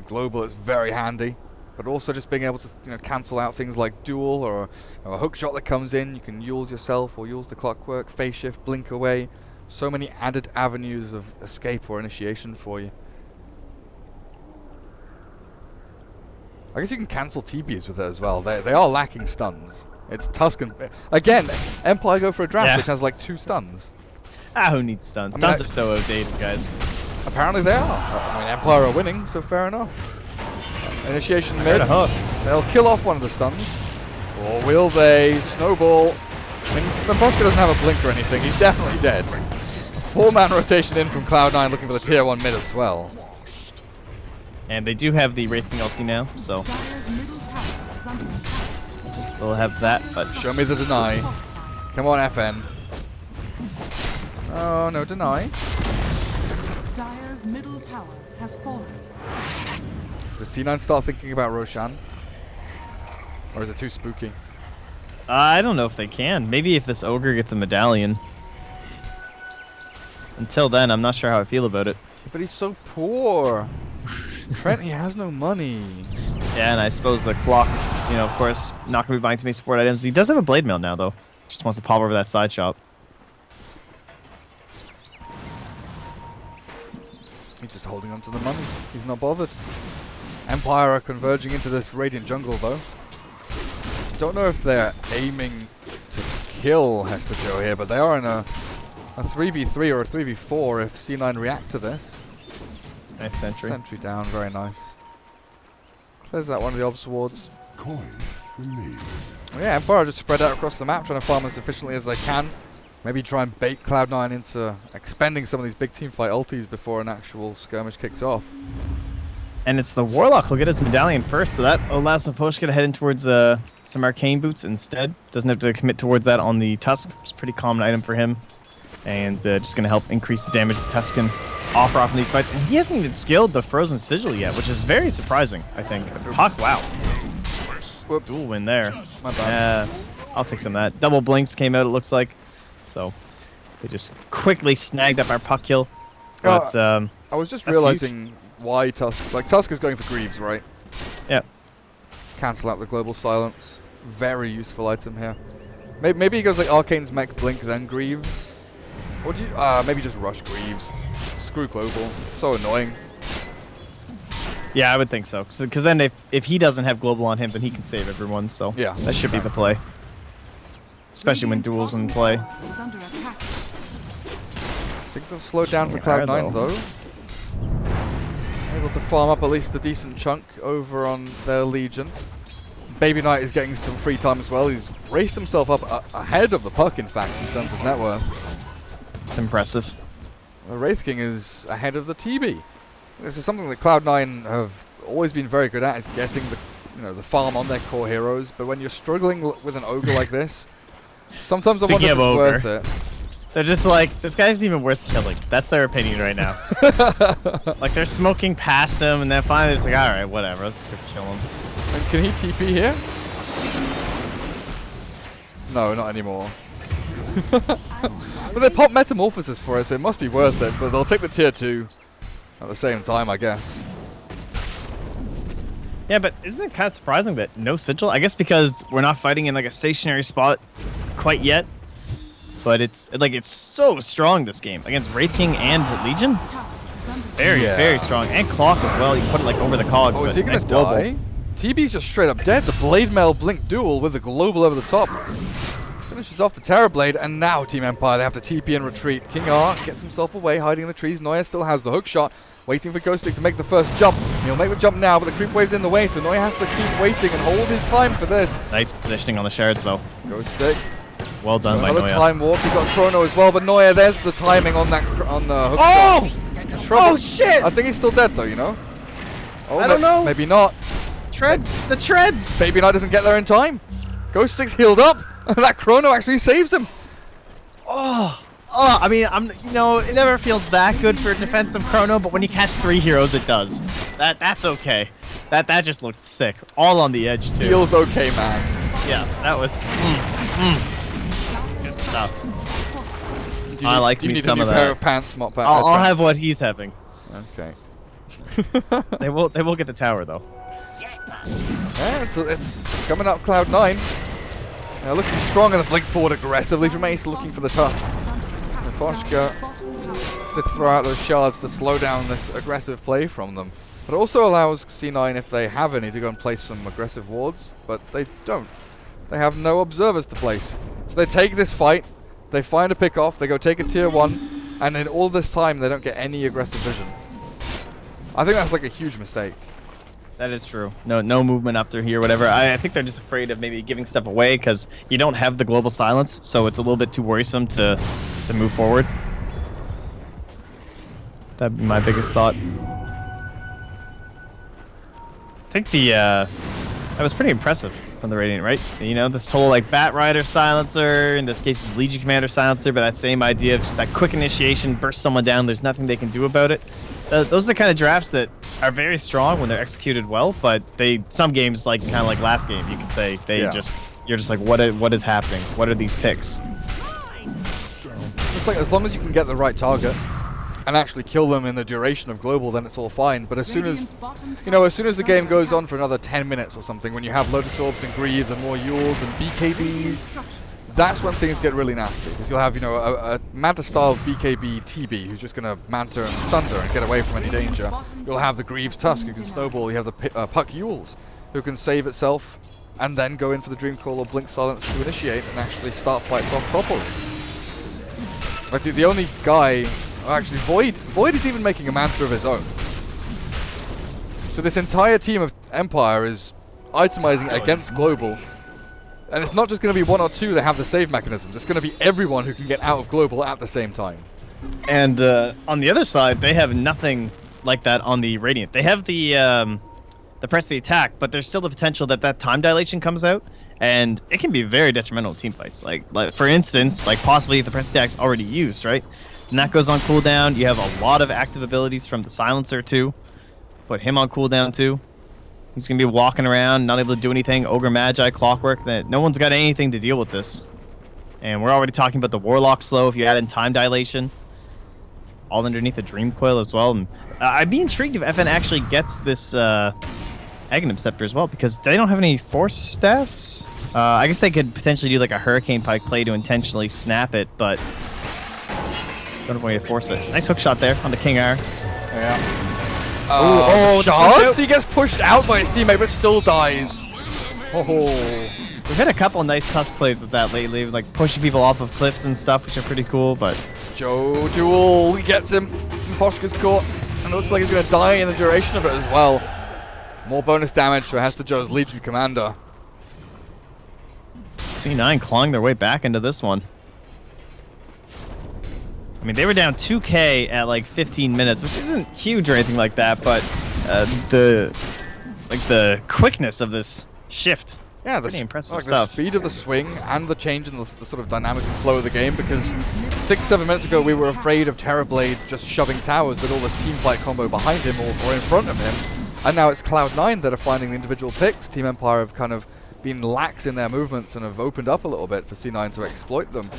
Global. It's very handy. but also just being able to cancel out things like duel or a hook shot that comes in. You can use yourself or use the clockwork, phase shift, blink away. So many added avenues of escape or initiation for you. I guess you can cancel TPs with it as well. They are lacking stuns. It's Tuscan. Again, Empire go for a draft which has like 2 stuns. Ah, who needs stuns? Stuns are so outdated, guys. Apparently they are. I mean, Empire are winning, so fair enough. Initiation mid. They'll kill off one of the stuns. Or will they? Snowball. I mean, Lamposhka doesn't have a blink or anything. He's definitely dead. 4-man rotation in from Cloud9 looking for the tier 1 mid as well. And they do have the Wraith King ulti now, so we'll have that, but... Show me the deny. Come on, FN. Oh, no deny. Dire's middle tower has fallen. Does C9 start thinking about Roshan? Or is it too spooky? I don't know if they can. Maybe if this ogre gets a medallion. Until then, I'm not sure how I feel about it. But he's so poor. Trent, he has no money. Yeah, and I suppose the clock, of course, not going to be buying too many support items. He does have a blade mail now, though. Just wants to pop over that side shop. He's just holding on to the money. He's not bothered. Empire are converging into this Radiant jungle, though. Don't know if they're aiming to kill Hester Joe here, but they are in a 3v3 or a 3v4 if C9 react to this. Nice sentry. Sentry down, very nice. Clears that one of the obs wards. Coin for me. Well, yeah, Empire just spread out across the map, trying to farm as efficiently as they can. Maybe try and bait Cloud9 into expending some of these big teamfight ultis before an actual skirmish kicks off. And it's the Warlock who'll get his medallion first, so that allows Lamposhka to head in towards some arcane boots instead. Doesn't have to commit towards that on the Tusk, which is a pretty common item for him. And just going to help increase the damage that Tuscan offer off in these fights. And he hasn't even skilled the Frozen Sigil yet, which is very surprising, I think. Puck, wow. Whoops. Dual win there. My bad. I'll take some of that. Double blinks came out, it looks like. So they just quickly snagged up our puck kill. But I was just realizing why Tusk... Like, Tusk is going for Greaves, right? Yeah. Cancel out the global silence. Very useful item here. Maybe he goes like Arcane's Mech Blink, then Greaves. Or do you... maybe just rush Greaves. Screw global. So annoying. Yeah, I would think so. Because then if he doesn't have global on him, then he can save everyone. So yeah, that should be the play. Especially when duel's in play. Things have slowed down for Cloud9 though. Able to farm up at least a decent chunk over on their Legion. Baby Knight is getting some free time as well. He's raced himself up ahead of the puck, in fact, in terms of net worth. It's impressive. The Wraith King is ahead of the TB. This is something that Cloud9 have always been very good at, is getting the farm on their core heroes. But when you're struggling with an ogre like this, sometimes I wonder if it's worth it. They're just like, this guy isn't even worth killing. That's their opinion right now. Like, they're smoking past him, and then finally they're just like, alright, whatever, let's just kill him. And can he TP here? No, not anymore. But they pop Metamorphosis for us, so it must be worth it, but they'll take the tier 2 at the same time, I guess. Yeah, but isn't it kind of surprising that no Sigil? I guess because we're not fighting in like a stationary spot quite yet. But it's so strong this game against Wraith King and Legion. Very strong, and Clock as well. You can put it like over the cogs. Oh, is he gonna die? TB's just straight up dead. The Blade Mail Blink duel with the global over the top finishes off the Terror Blade, and now Team Empire, they have to TP and retreat. King R gets himself away, hiding in the trees. Noya still has the hook shot, waiting for Ghostic to make the first jump. He'll make the jump now, but the creep wave's in the way, so Noya has to keep waiting and hold his time for this. Nice positioning on the shards though. Ghostic. Well done by Another Noya. time warp. He's got Chrono as well, but Noya, there's the timing on that on the hook shot. Oh shit! I think he's still dead though, you know. Oh, I don't know. Maybe not. The treads. Baby Knight doesn't get there in time. Ghostic's healed up. That Chrono actually saves him. I mean, it never feels that good for a defensive Chrono, but when you catch 3 heroes, it does. That's okay. That just looks sick. All on the edge too. Feels okay, man. Yeah, that was good stuff. I like me some of that. Do you need a new pair of pants, Mop? I'll have what he's having. Okay. They will get the tower though. Yeah, it's coming up Cloud9. Looking strong in the blink forward aggressively from Ace, looking for the Tusk. And Poshka did throw out those shards to slow down this aggressive play from them. But it also allows C9, if they have any, to go and place some aggressive wards, but they don't. They have no observers to place. So they take this fight, they find a pick off, they go take a tier 1, and in all this time they don't get any aggressive vision. I think that's like a huge mistake. That is true. No movement up through here, whatever. I think they're just afraid of maybe giving stuff away because you don't have the global silence, so it's a little bit too worrisome to move forward. That'd be my biggest thought. I think that was pretty impressive from the Radiant, right? You know, this whole like Bat Rider silencer, in this case it's Legion Commander silencer, but that same idea of just that quick initiation, burst someone down, there's nothing they can do about it. Those are the kind of drafts that are very strong when they're executed well, but some games, like kind of like last game, you could say you're just like, what is happening? What are these picks? It's like as long as you can get the right target and actually kill them in the duration of global, then it's all fine. But as soon as the game goes on for another 10 minutes or something, when you have Lotus Orbs and Greaves and more Yules and BKBs, that's when things get really nasty. Because you'll have, a Manta-style BKB TB who's just going to Manta and Sunder and get away from any danger. You'll have the Greaves Tusk who can snowball. You have the Puck Yules who can save itself and then go in for the Dreamcall or Blink Silence to initiate and actually start fights off properly. Like the only guy... Actually, Void is even making a Manta of his own. So this entire team of Empire is itemizing against global. And it's not just going to be one or two that have the save mechanisms. It's going to be everyone who can get out of global at the same time. And on the other side, they have nothing like that on the Radiant. They have the press the attack, but there's still the potential that time dilation comes out, and it can be very detrimental to team fights. Like for instance, like possibly if the press attack's already used, right? And that goes on cooldown. You have a lot of active abilities from the silencer too. Put him on cooldown too. He's going to be walking around, not able to do anything. Ogre Magi, Clockwork. No one's got anything to deal with this. And we're already talking about the Warlock slow if you add in time dilation. All underneath the Dream Coil as well. And I'd be intrigued if FN actually gets this Aghanim Scepter as well, because they don't have any force stats. I guess they could potentially do like a Hurricane Pike play to intentionally snap it, but don't have a way to force it. Nice hook shot there on the King R. Yeah. Shards? He gets pushed out by his teammate, but still dies. Oh. We've had a couple of nice Tusk plays with that lately, like pushing people off of cliffs and stuff, which are pretty cool, but... Joe Duel, he gets him. Poshka's caught, and it looks like he's going to die in the duration of it as well. More bonus damage for Hester Joe's Legion Commander. C9 clawing their way back into this one. I mean, they were down 2K at like 15 minutes, which isn't huge or anything like that, but the quickness of this shift. Yeah, pretty impressive stuff. The speed of the swing and the change in the sort of dynamic and flow of the game, because 6-7 minutes ago we were afraid of Terrorblade just shoving towers with all this team fight combo behind him or in front of him, and now it's Cloud9 that are finding the individual picks. Team Empire have kind of been lax in their movements and have opened up a little bit for C9 to exploit them.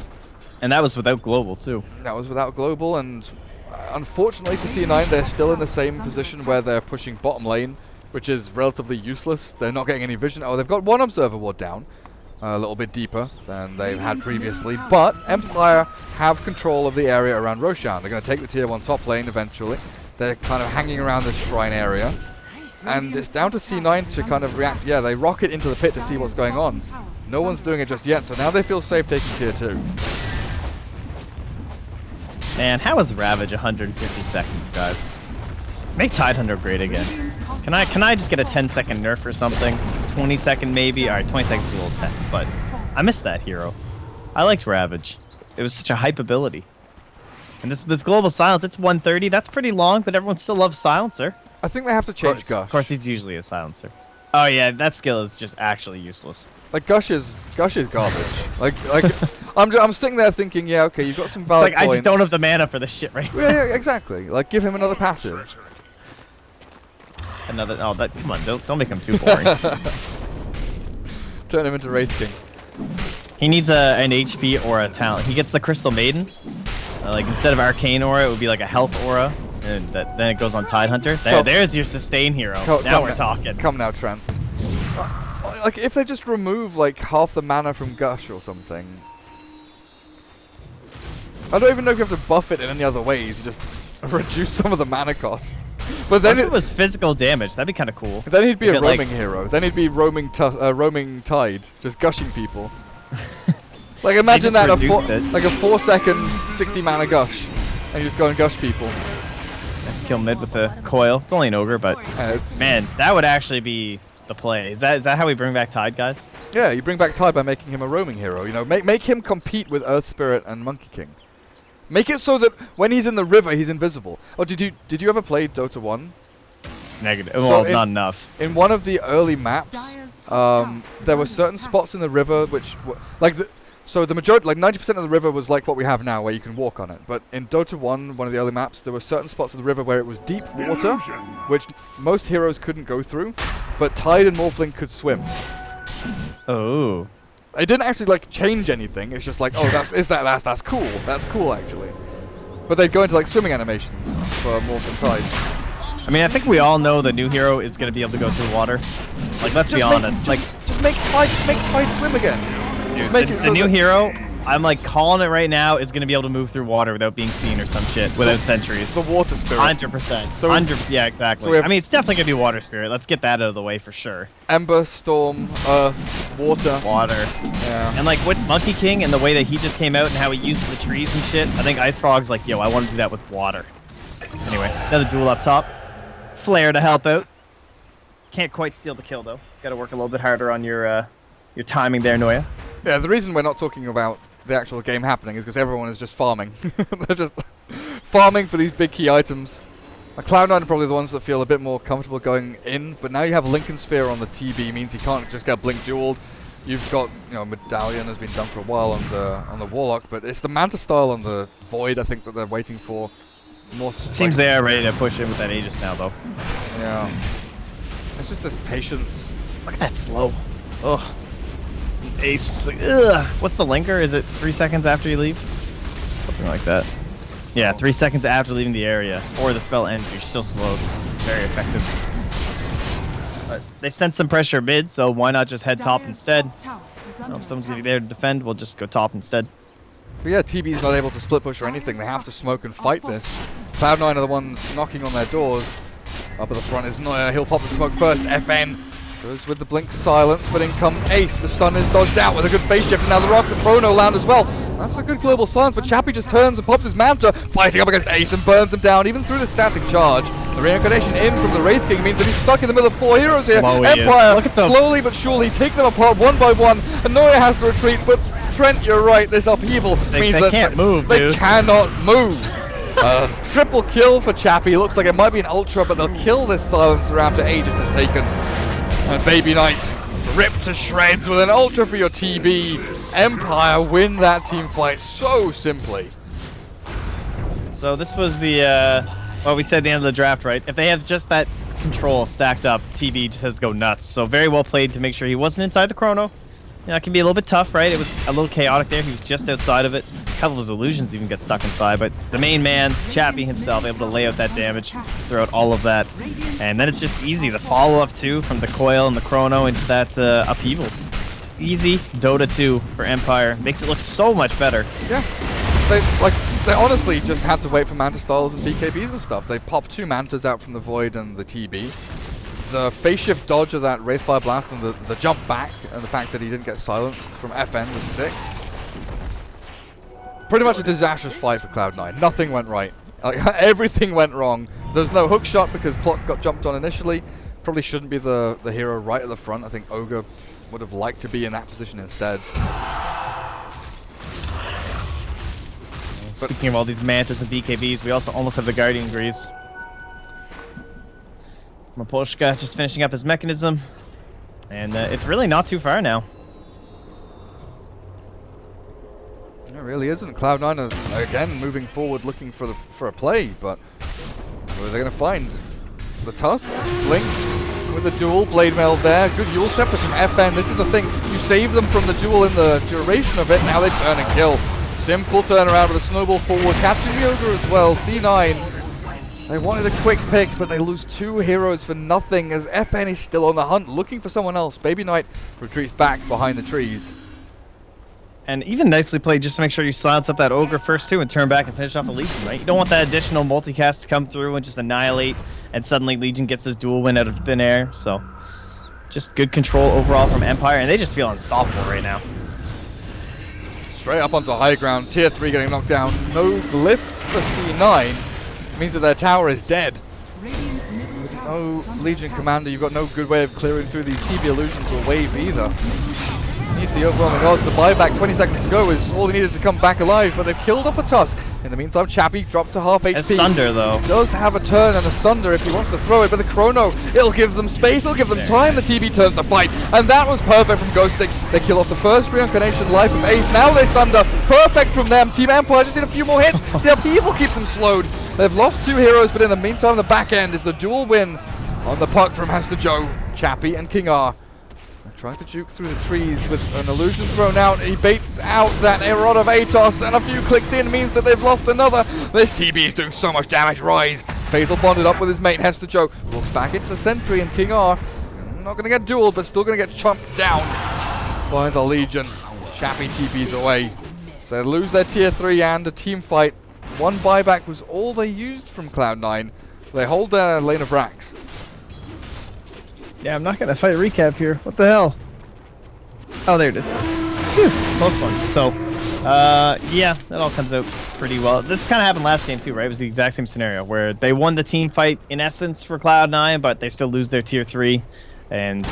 And that was without global too. That was without global, and unfortunately for C9 they're still in the same position where they're pushing bottom lane, which is relatively useless. They're not getting any vision. Oh, they've got one observer ward down, a little bit deeper than they've had previously, but Empire have control of the area around Roshan. They're going to take the tier 1 top lane eventually. They're kind of hanging around this shrine area, and it's down to C9 to kind of react. Yeah, they rocket into the pit to see what's going on. No one's doing it just yet, so now they feel safe taking tier 2. Man, how is Ravage 150 seconds, guys? Make Tidehunter great again. Can I just get a 10-second nerf or something? 20-second maybe? Alright, 20 seconds is a little tense, but I miss that hero. I liked Ravage. It was such a hype ability. And this global silence, it's 130. That's pretty long, but everyone still loves Silencer. I think they have to change Gush. Of course, he's usually a Silencer. Oh yeah, that skill is just actually useless. Like Gush is garbage. like I'm sitting there thinking, yeah, okay, you've got some valid points. I just don't have the mana for this shit right now. Yeah, exactly. Like, give him another passive. Come on, don't make him too boring. Turn him into Wraith King. He needs an HP or a talent. He gets the Crystal Maiden. Like instead of Arcane Aura, it would be like a Health Aura, And then it goes on Tidehunter. There's your sustain hero. Now we're talking. Come now, Trent. Like, if they just remove, like, half the mana from Gush or something. I don't even know if you have to buff it in any other ways. You just reduce some of the mana cost. But then it was physical damage. That'd be kind of cool. Then he'd be a roaming hero. Then he'd be roaming Tide, just gushing people. Like, imagine that, like a 4-second 60 mana gush. And you just go and gush people. Let's kill mid with the coil. It's only an ogre, but man, that would actually be the play. Is that how we bring back Tide, guys? Yeah, you bring back Tide by making him a roaming hero. You know, make him compete with Earth Spirit and Monkey King. Make it so that when he's in the river, he's invisible. Oh, did you ever play Dota 1? Negative. Well, not enough. In one of the early maps, there were certain spots in the river which were like so the majority, like 90% of the river was like what we have now, where you can walk on it. But in Dota 1, one of the early maps, there were certain spots of the river where it was deep water, which most heroes couldn't go through, but Tide and Morphling could swim. Oh. It didn't actually like change anything. It's just like, oh, that's cool. That's cool actually. But they'd go into like swimming animations for Morph and Tide. I mean, I think we all know the new hero is going to be able to go through water. Like, let's be honest. Just make Tide swim again. Dude, the new hero, I'm like calling it right now, is going to be able to move through water without being seen or some shit, without sentries. The water spirit. 100%. Yeah, exactly. So I mean, it's definitely going to be water spirit. Let's get that out of the way for sure. Ember, storm, earth, water. Yeah. And like with Monkey King and the way that he just came out and how he uses the trees and shit, I think Ice Frog's like, yo, I want to do that with water. Anyway, another duel up top. Flare to help out. Can't quite steal the kill though. Got to work a little bit harder on your timing there, Noya. Yeah, the reason we're not talking about the actual game happening is because everyone is just farming. They're just farming for these big key items. Cloud9 are probably the ones that feel a bit more comfortable going in, but now you have Lincoln Sphere on the TB, means you can't just get Blink dueled. You've got, you know, Medallion has been done for a while on the Warlock, but it's the Manta style on the Void, I think, that they're waiting for. More seems they are ready to push in with that Aegis now, though. Yeah. It's just this patience. Look at that slow. Ugh. Ace is like, ugh. What's the linker? Is it 3 seconds after you leave? Something like that. Yeah, 3 seconds after leaving the area. Or the spell ends, you're still slowed. Very effective. But they sent some pressure mid, so why not just head top instead? If someone's going to be there to defend, we'll just go top instead. But yeah, TB's not able to split push or anything. They have to smoke and fight this. Cloud9 are the ones knocking on their doors. Up at the front is Noya. He'll pop the smoke first. FN goes with the blink silence, but in comes Ace. The stun is dodged out with a good face shift, and now the rock, the chrono land as well. That's a good global silence, but Chappie just turns and pops his Manta, fighting up against Ace and burns him down, even through the static charge. The reincarnation in from the Wraith King means that he's stuck in the middle of 4 heroes here. Empire, slowly but surely take them apart one by one, and Noya has to retreat, but Trent, you're right, this upheaval means they that can't move, they cannot move. Triple kill for Chappie. Looks like it might be an ultra, but they'll kill this silencer after Aegis is taken. And Baby Knight ripped to shreds with an ultra for your TB. Empire win that team fight so simply. So this was the, well, we said at the end of the draft, right? If they have just that control stacked up, TB just has to go nuts. So very well played to make sure he wasn't inside the chrono. You know, it can be a little bit tough, right? It was a little chaotic there. He was just outside of it. A couple of his illusions even get stuck inside, but the main man, Chappie himself, able to lay out that damage throughout all of that. And then it's just easy. The follow-up, too, from the coil and the chrono into that upheaval. Easy Dota 2 for Empire. Makes it look so much better. Yeah. They honestly just had to wait for Manta Styles and BKBs and stuff. They popped 2 Mantas out from the Void and the TB. The phase shift dodge of that Wraithfire Blast and the jump back, and the fact that he didn't get silenced from FN was sick. Pretty much a disastrous fight for Cloud9. Nothing went right. Like, everything went wrong. There's no hook shot because Clock got jumped on initially. Probably shouldn't be the hero right at the front. I think Ogre would have liked to be in that position instead. Speaking of all these Mantas and BKBs, we also almost have the Guardian Greaves. Maposhka just finishing up his mechanism, and it's really not too far now. It really isn't. Cloud9 are again moving forward, looking for a play, but what are they going to find? The Tusk, Blink with the dual blade meld there. Good Yule Scepter from FN. This is the thing. You save them from the duel in the duration of it. Now they turn and kill. Simple turnaround with a snowball forward, catching the Ogre as well. C9. They wanted a quick pick, but they lose 2 heroes for nothing as FN is still on the hunt, looking for someone else. Baby Knight retreats back behind the trees. And even nicely played just to make sure you silence up that Ogre first too and turn back and finish off the Legion, right? You don't want that additional multicast to come through and just annihilate, and suddenly Legion gets this dual win out of thin air. So just good control overall from Empire, and they just feel unstoppable right now. Straight up onto high ground, tier 3 getting knocked down. No glyph for C9. Means that their tower is dead. With no Legion commander, you've got no good way of clearing through these TB illusions or wave either. You need the overwhelming odds. The buyback, 20 seconds to go, is all he needed to come back alive, but they've killed off a Tusk. In the meantime, Chappie dropped to half HP. A Sunder, though. Does have a turn and a Sunder if he wants to throw it, but the Chrono, it'll give them space, it'll give them time. The TB turns to fight, and that was perfect from Ghosting. They kill off the first reincarnation life of Ace. Now they Sunder. Perfect from them. Team Empire just need a few more hits. The upheaval keeps them slowed. They've lost 2 heroes, but in the meantime, the back end is the dual win on the puck from Master Joe, Chappie, and King R. They're trying to juke through the trees with an illusion thrown out. He baits out that Erod of Atos, and a few clicks in means that they've lost another. This TB is doing so much damage. Rise. Fatal bonded up with his mate, Hester Joe. Looks back into the Sentry, and King R, not going to get dueled, but still going to get chomped down by the Legion. Chappie TB's away. They lose their tier 3 and a team fight. 1 buyback was all they used from Cloud9. They hold their lane of racks. Yeah, I'm not going to fight recap here. What the hell? Oh, there it is. Phew, close one. So, yeah, that all comes out pretty well. This kind of happened last game too, right? It was the exact same scenario where they won the team fight in essence for Cloud9, but they still lose their tier 3. And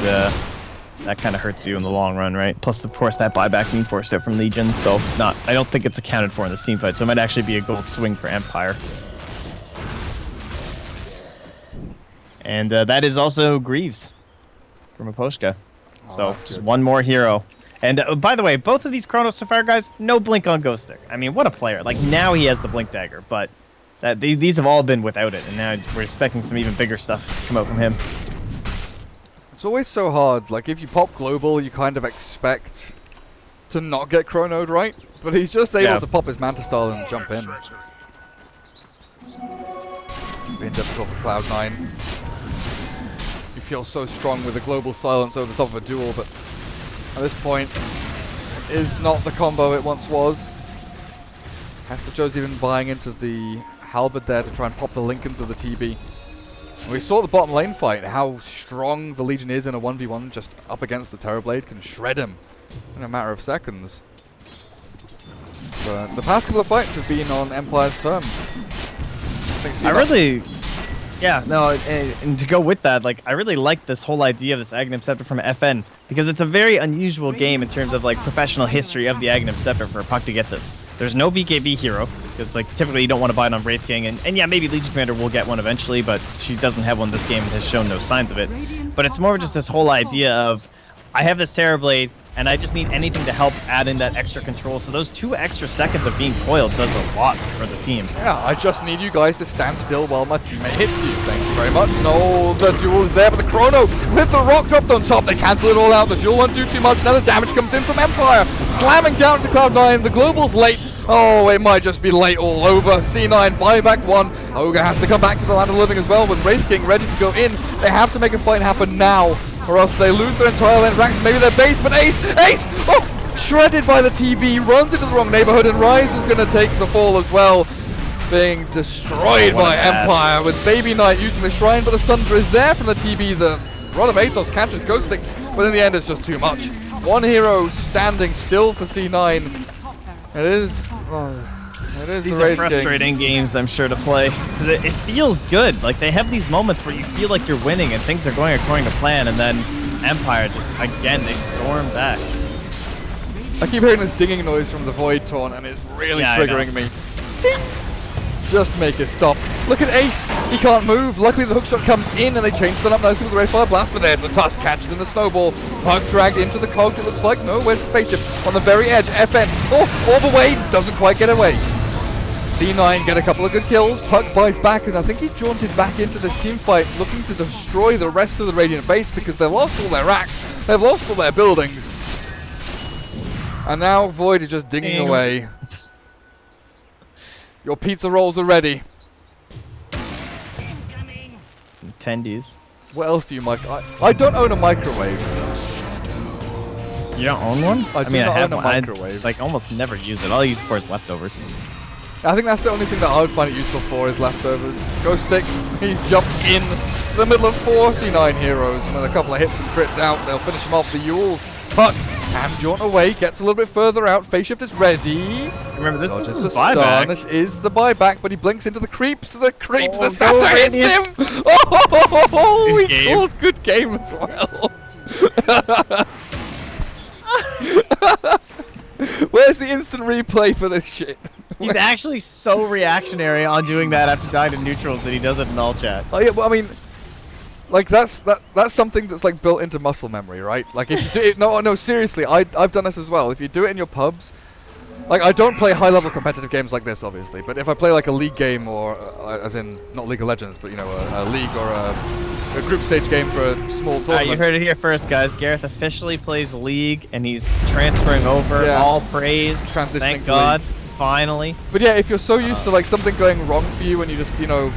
that kind of hurts you in the long run, right? Plus, of course, that buyback being forced out from Legion, so I don't think it's accounted for in this team fight, so it might actually be a gold swing for Empire. And that is also Greaves from Aposhka. So just one more hero. And by the way, both of these Chronos Sapphire guys, no blink on Ghost Stick. I mean, what a player. Like, now he has the blink dagger, but these have all been without it, and now we're expecting some even bigger stuff to come out from him. It's always so hard. Like, if you pop global, you kind of expect to not get chronoed, right? But he's just able to pop his Manta Style and jump in. It's been difficult for Cloud9. You feel so strong with a global silence over the top of a duel, but at this point, it is not the combo it once was. Hester Joe's even buying into the halberd there to try and pop the Lincolns of the TB. We saw the bottom lane fight, how strong the Legion is in a 1v1 just up against the Terrorblade, can shred him in a matter of seconds. But the past couple of fights have been on Empire's terms. And to go with that, like, I really like this whole idea of this Aghanim Scepter from FN, because it's a very unusual game in terms of, like, professional history of the Aghanim Scepter for a puck to get this. There's no BKB hero, because, like, typically you don't want to buy it on Wraith King, and yeah, maybe Legion Commander will get one eventually, but she doesn't have one this game and has shown no signs of it. But it's more just this whole idea of, I have this Terrorblade, and I just need anything to help add in that extra control, so those 2 extra seconds of being coiled does a lot for the team. Yeah, I just need you guys to stand still while my teammate hits you. Thank you very much. No, the duel is there, but the Chrono with the rock dropped on top, they cancel it all out. The duel won't do too much. Now the damage comes in from Empire, slamming down to Cloud9. The global's late. Oh, it might just be late all over. C9 buyback 1. Ogre has to come back to the land of living as well with Wraith King ready to go in. They have to make a fight happen now, or else they lose their entire lane of ranks, maybe their base, but Ace! Oh! Shredded by the TB, runs into the wrong neighborhood, and Rise is going to take the fall as well. Being destroyed by Empire with Baby Knight using the Shrine, but the Sunder is there from the TB. The Rod of Atos catches Ghost Stick, but in the end it's just too much. One hero standing still for C9. It is These are frustrating games, I'm sure, to play, because it feels good. Like, they have these moments where you feel like you're winning and things are going according to plan, and then Empire just, again, they storm back. I keep hearing this dinging noise from the Void Taunt, and it's really triggering me. Ding! Just make it stop. Look at Ace. He can't move. Luckily, the hookshot comes in, and they change it up nicely with the Ray Fire Blast. But there's the Tusk catches in the snowball. Puck dragged into the cogs. It looks like no. Where's the face shift? On the very edge. FN. Oh, all the way. Doesn't quite get away. C9 get a couple of good kills. Puck buys back, and I think he jaunted back into this team fight, looking to destroy the rest of the Radiant base because they've lost all their racks. They've lost all their buildings. And now Void is just dinging away. Your pizza rolls are ready. attendees. What else do you I don't own a microwave. You don't own one? I mean, I have a I microwave. like almost never use it. All I use for is leftovers. I think that's the only thing that I would find it useful for is leftovers. Ghost Stick, he's jumped in to the middle of 49 heroes, and with a couple of hits and crits out, they'll finish him off. The Yules Puck and jaunt away, gets a little bit further out. Phase shift is ready. Remember, this is the stun. buyback. This is the buyback, but he blinks into the creeps. The Oh, Satyr hits him. Oh, he calls good game as well. Where's the instant replay for this shit? He's actually so reactionary on doing that after dying to neutrals that he does it in all chat. Oh yeah, well I mean, like that's something that's like built into muscle memory, right? Like if you do it, no, seriously, I've done this as well. If you do it in your pubs, like I don't play high level competitive games like this, obviously, but if I play like a league game or as in not League of Legends, but you know a league or a group stage game for a small tournament. You heard it here first, guys. Gareth officially plays League, and he's transferring over. Yeah. All praise. Transitioning Thank to God. League. Finally. But yeah, if you're so used to like something going wrong for you and you just, you know,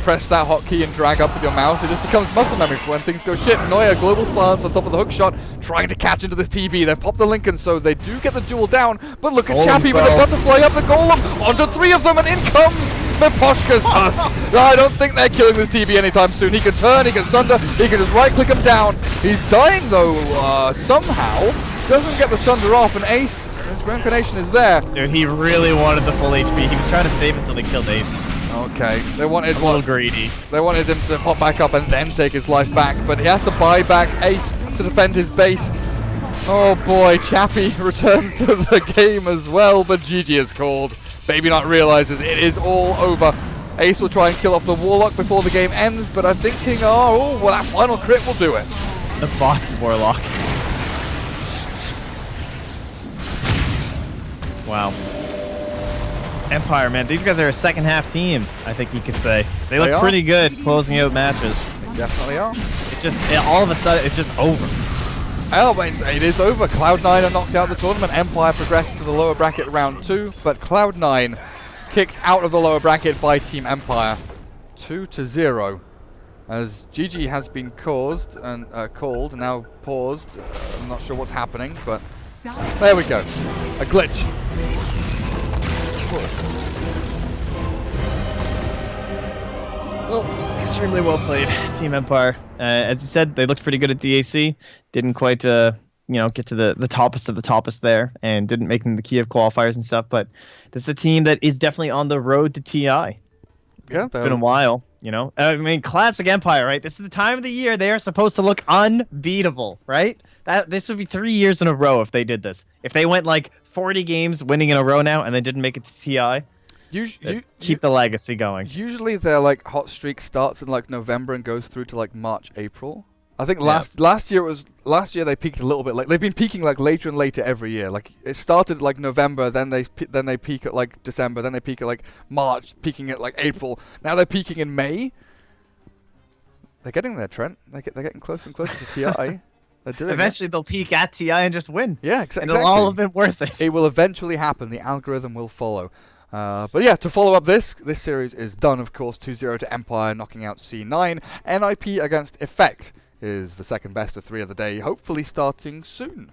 press that hotkey and drag up with your mouse, it just becomes muscle memory for when things go shit. Neuer, global silence on top of the hook shot, trying to catch into this TB. They've popped the Lincoln, so they do get the duel down. But look at Chappie with a butterfly up the golem, onto 3 of them, and in comes Miposhka's Tusk. I don't think they're killing this TB anytime soon. He can turn, he can sunder, he can just right-click him down. He's dying though, somehow. Doesn't get the sunder off, and Ace, his reincarnation is there. Dude, he really wanted the full HP. He was trying to save it until they killed Ace. Okay, they wanted a little greedy. They wanted him to pop back up and then take his life back, but he has to buy back Ace to defend his base. Oh boy, Chappie returns to the game as well, but GG is called. Baby Nut realizes it is all over. Ace will try and kill off the Warlock before the game ends, but I'm thinking, oh, well, that final crit will do it. The bot's Warlock. Wow. Empire, man, these guys are a second half team, I think you could say. They look pretty good closing out matches. They definitely are. All of a sudden, it's just over. Oh, it is over. Cloud9 are knocked out of the tournament. Empire progressed to the lower bracket round 2, but Cloud9 kicked out of the lower bracket by Team Empire 2-0. As GG has been called and now paused. I'm not sure what's happening, but there we go. A glitch. Of course. Well, extremely well played, Team Empire. As you said, they looked pretty good at DAC. Didn't quite, get to the toppest of the toppest there, and didn't make them the Kiev qualifiers and stuff. But this is a team that is definitely on the road to TI. Yeah, it's been a while. I mean, classic Empire, right? This is the time of the year they are supposed to look unbeatable, right? This would be 3 years in a row if they did this. If they went like 40 games winning in a row now and they didn't make it to TI, keep the legacy going. Usually their like hot streak starts in like November and goes through to like March, April. I think last year they peaked a little bit late. They've been peaking like later and later every year. Like it started like November, then they peak at like December, then they peak at like March, peaking at like April. Now they're peaking in May. They're getting there, Trent. They're getting closer and closer to TI. They're doing Eventually they'll peak at TI and just win. Yeah, exactly. And it'll all have been worth it. It will eventually happen. The algorithm will follow. But yeah, to follow up this series is done, of course, 2-0 to Empire, knocking out C9. NIP against Effect is the second best of 3 of the day, hopefully starting soon.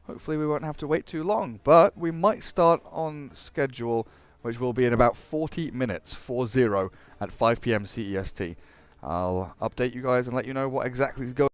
Hopefully we won't have to wait too long, but we might start on schedule, which will be in about 40 minutes, 4-0, at 5 PM CEST. I'll update you guys and let you know what exactly is going on.